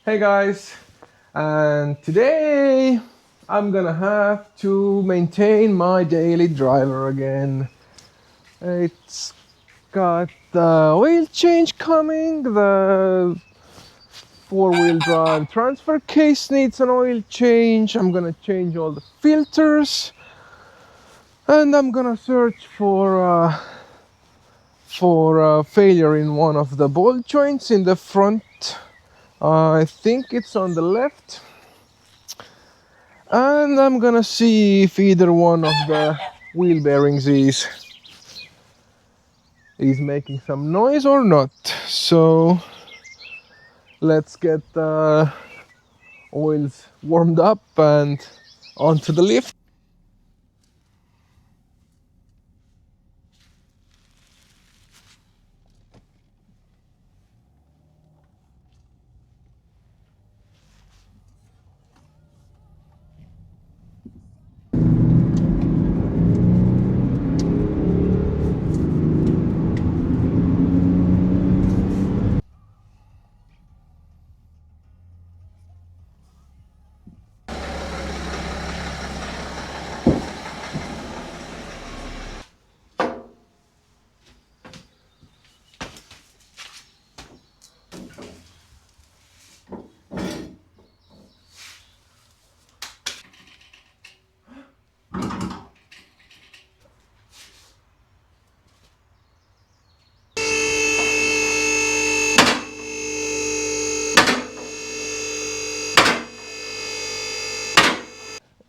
Hey guys, and today I'm gonna have to maintain my daily driver again. It's got the oil change coming, the four-wheel drive transfer case needs an oil change. I'm gonna change all the filters, and I'm gonna search for a failure in one of the ball joints in the front. I think it's on the left. And I'm gonna see if either one of the wheel bearings is making some noise or not. So let's get the oils warmed up and onto the lift.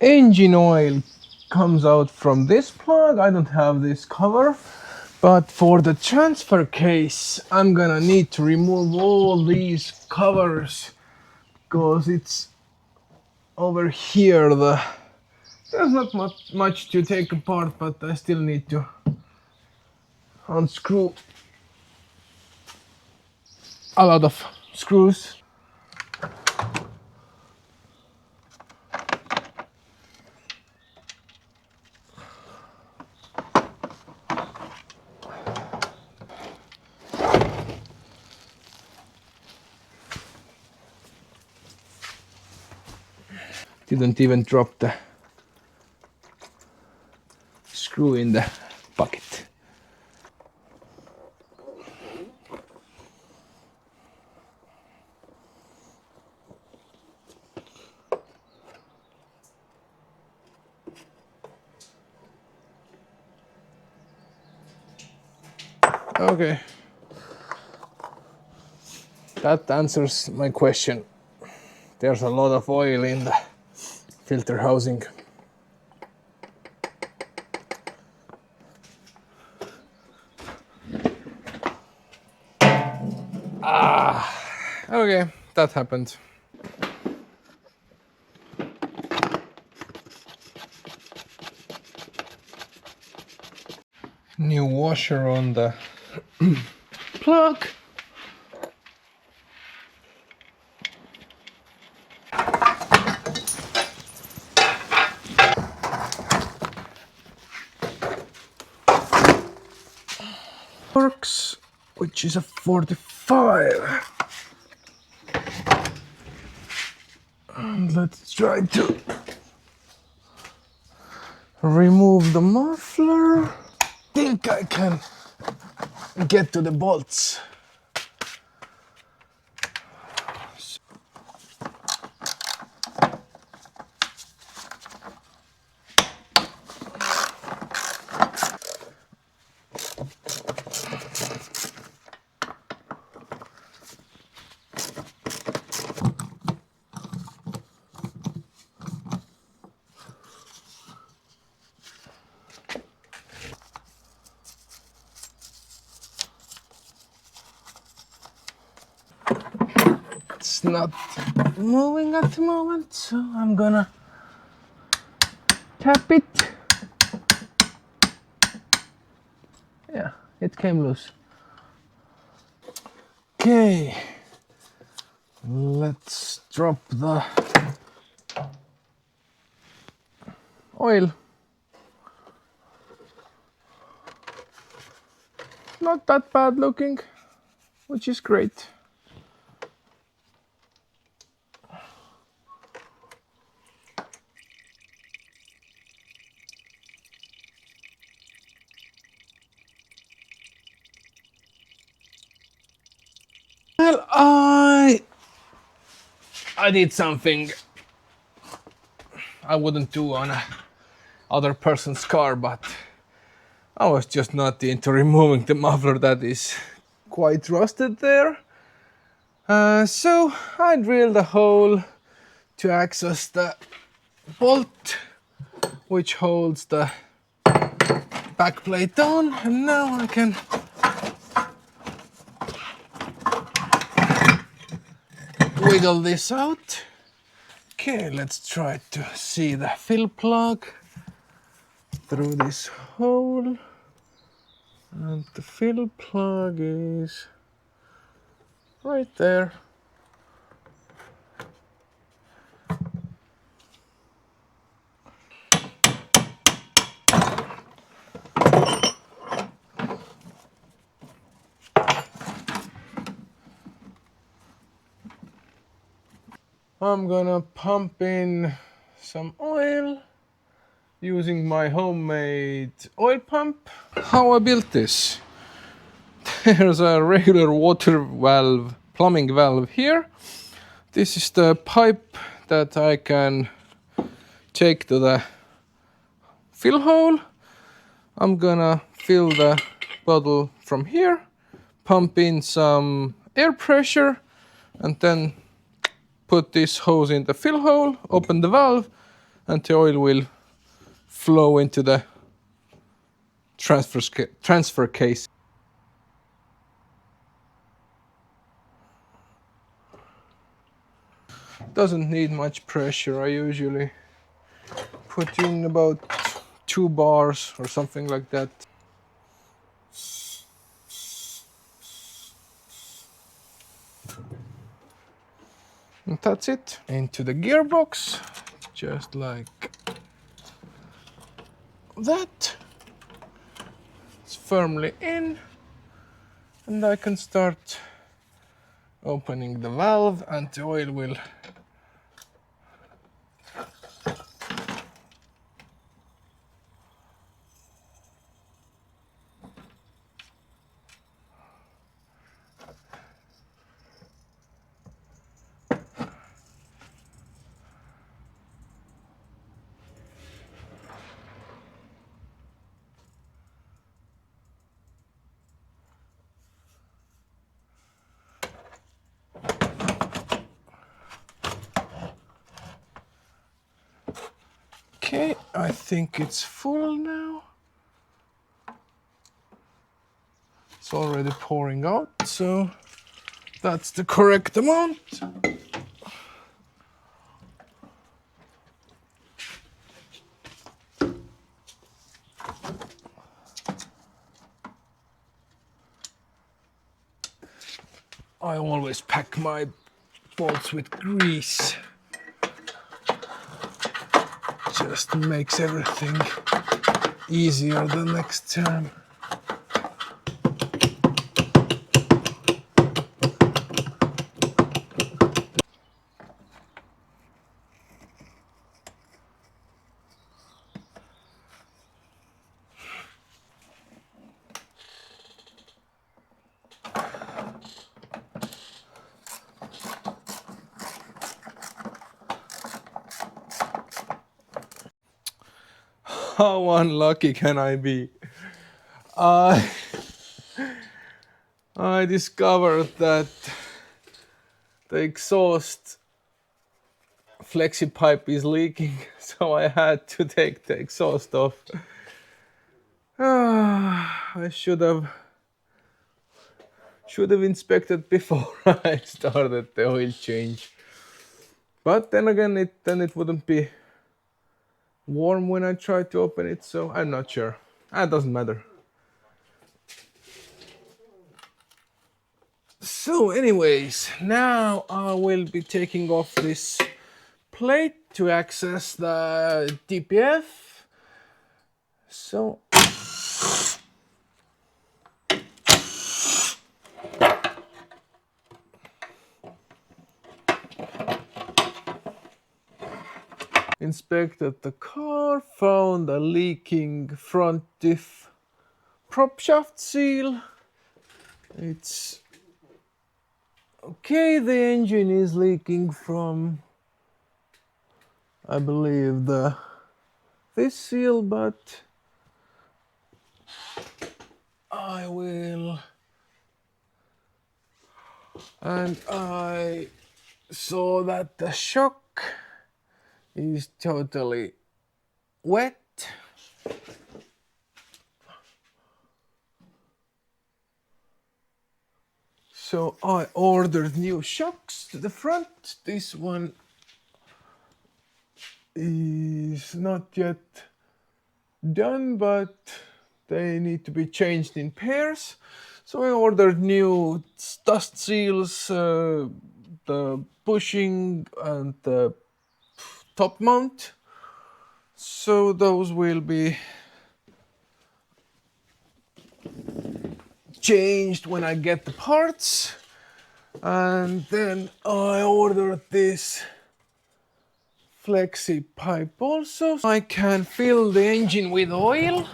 Engine oil comes out from this plug. I don't have this cover, but for the transfer case I'm gonna need to remove all these covers because it's over here. There's not much to take apart, but I still need to unscrew a lot of screws. Didn't even drop the screw in the bucket. Okay, that answers my question. There's a lot of oil in the filter housing. Okay, that happened. New washer on the plug. Works, which is a 45. And let's try to remove the muffler. Think I can get to the bolts. It's not moving at the moment, so I'm gonna tap it. Yeah, it came loose. Okay, let's drop the oil. Not that bad looking, which is great. I did something I wouldn't do on a other person's car, but I was just not into removing the muffler that is quite rusted there. So I drilled a hole to access the bolt which holds the back plate on, and now I can wiggle this out. Okay, let's try to see the fill plug through this hole. And the fill plug is right there. I'm gonna pump in some oil using my homemade oil pump. How I built this? There's a regular water valve, plumbing valve here. This is the pipe that I can take to the fill hole. I'm gonna fill the bottle from here, pump in some air pressure, and then put this hose in the fill hole, open the valve, and the oil will flow into the transfer case. Doesn't need much pressure. I usually put in about 2 bars or something like that. And that's it. Into the gearbox, just like that. It's firmly in, and I can start opening the valve and the oil will Okay, I think it's full now. It's already pouring out, so that's the correct amount. I always pack my bolts with grease. Just makes everything easier the next time. How unlucky can I be? I discovered that the exhaust flexi pipe is leaking, so I had to take the exhaust off. I should have inspected before I started the oil change. But then again, it wouldn't be warm when I try to open it, so I'm not sure. It doesn't matter. So anyways, now I will be taking off this plate to access the DPF. So inspected the car, found a leaking front diff prop shaft seal. It's Okay, the engine is leaking from, I believe, this seal, but I will. And I saw that the shock is totally wet. So I ordered new shocks to the front. This one is not yet done, but they need to be changed in pairs. So I ordered new dust seals, the bushing and the top mount. So those will be changed when I get the parts. And then I ordered this flexi pipe also. I can fill the engine with oil.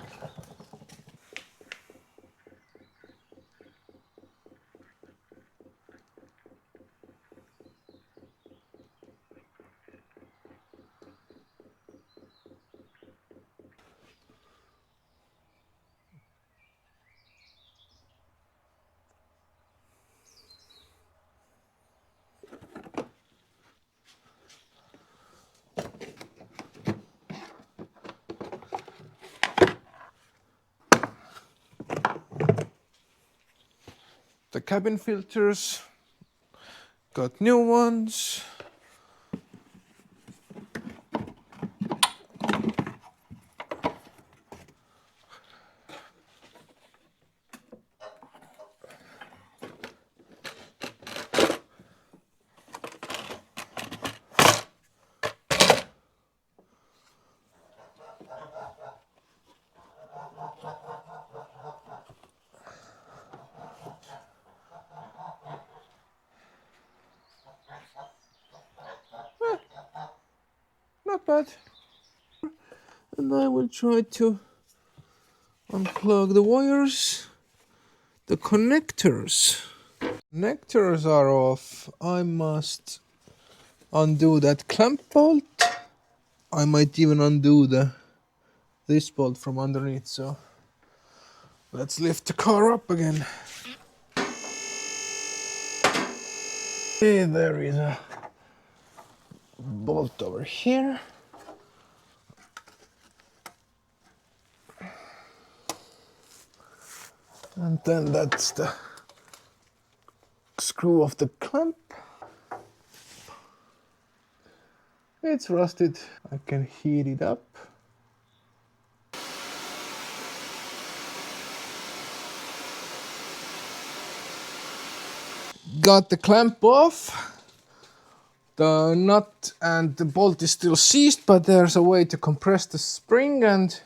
The cabin filters, got new ones. Not bad. And I will try to unplug the wires. The connectors. Connectors are off. I must undo that clamp bolt. I might even undo this bolt from underneath. So let's lift the car up again. Okay, there is a bolt over here. And then that's the screw of the clamp. It's rusted. I can heat it up. Got the clamp off. The nut and the bolt is still seized, but there's a way to compress the spring and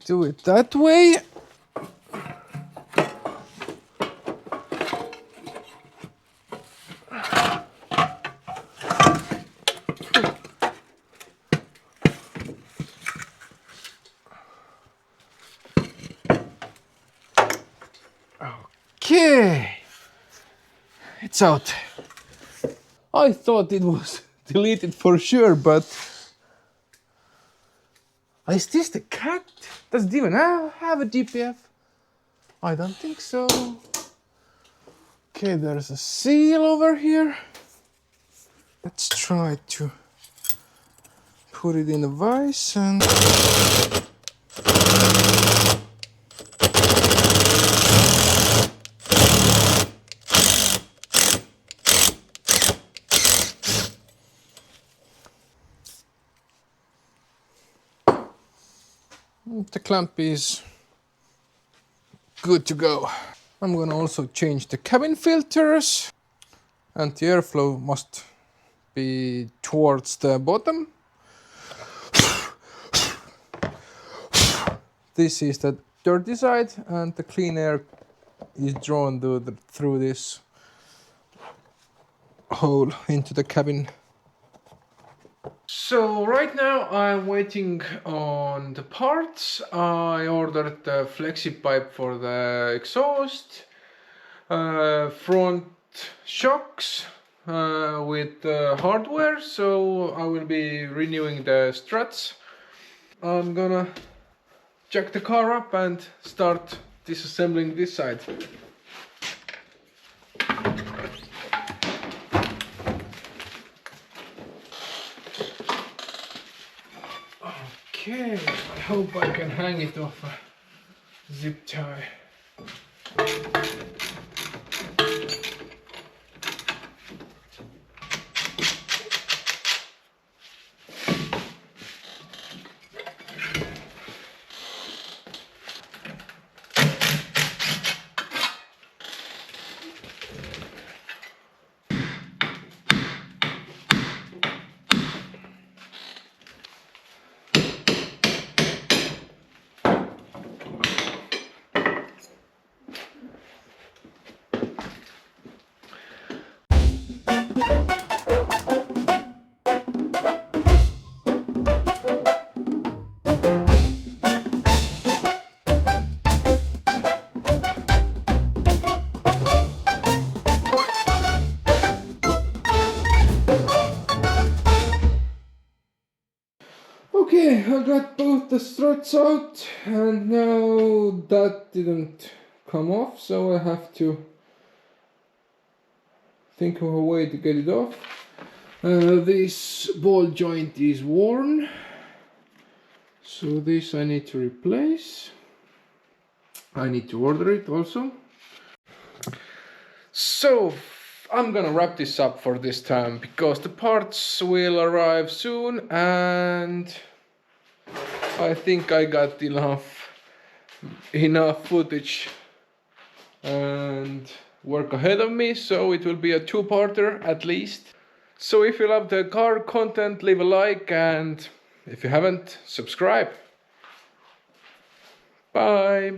do it that way. Okay, it's out. I thought it was deleted for sure, but is this the cat? Does it even have a DPF? I don't think so. Okay, there's a seal over here. Let's try to put it in the vise and the clamp is good to go. I'm gonna also change the cabin filters, and the airflow must be towards the bottom. This is the dirty side, and the clean air is drawn through this hole into the cabin. So right now I'm waiting on the parts. I ordered the flexi pipe for the exhaust, front shocks with hardware, so I will be renewing the struts. I'm gonna jack the car up and start disassembling this side. Okay, I hope I can hang it off a zip tie. Okay, I got both the struts out and now that didn't come off, so I have to think of a way to get it off. This ball joint is worn, so this I need to replace. I need to order it also. So I'm gonna wrap this up for this time because the parts will arrive soon and I think I got enough footage and work ahead of me, so it will be a two-parter at least. So if you love the car content, leave a like, and if you haven't, subscribe. Bye.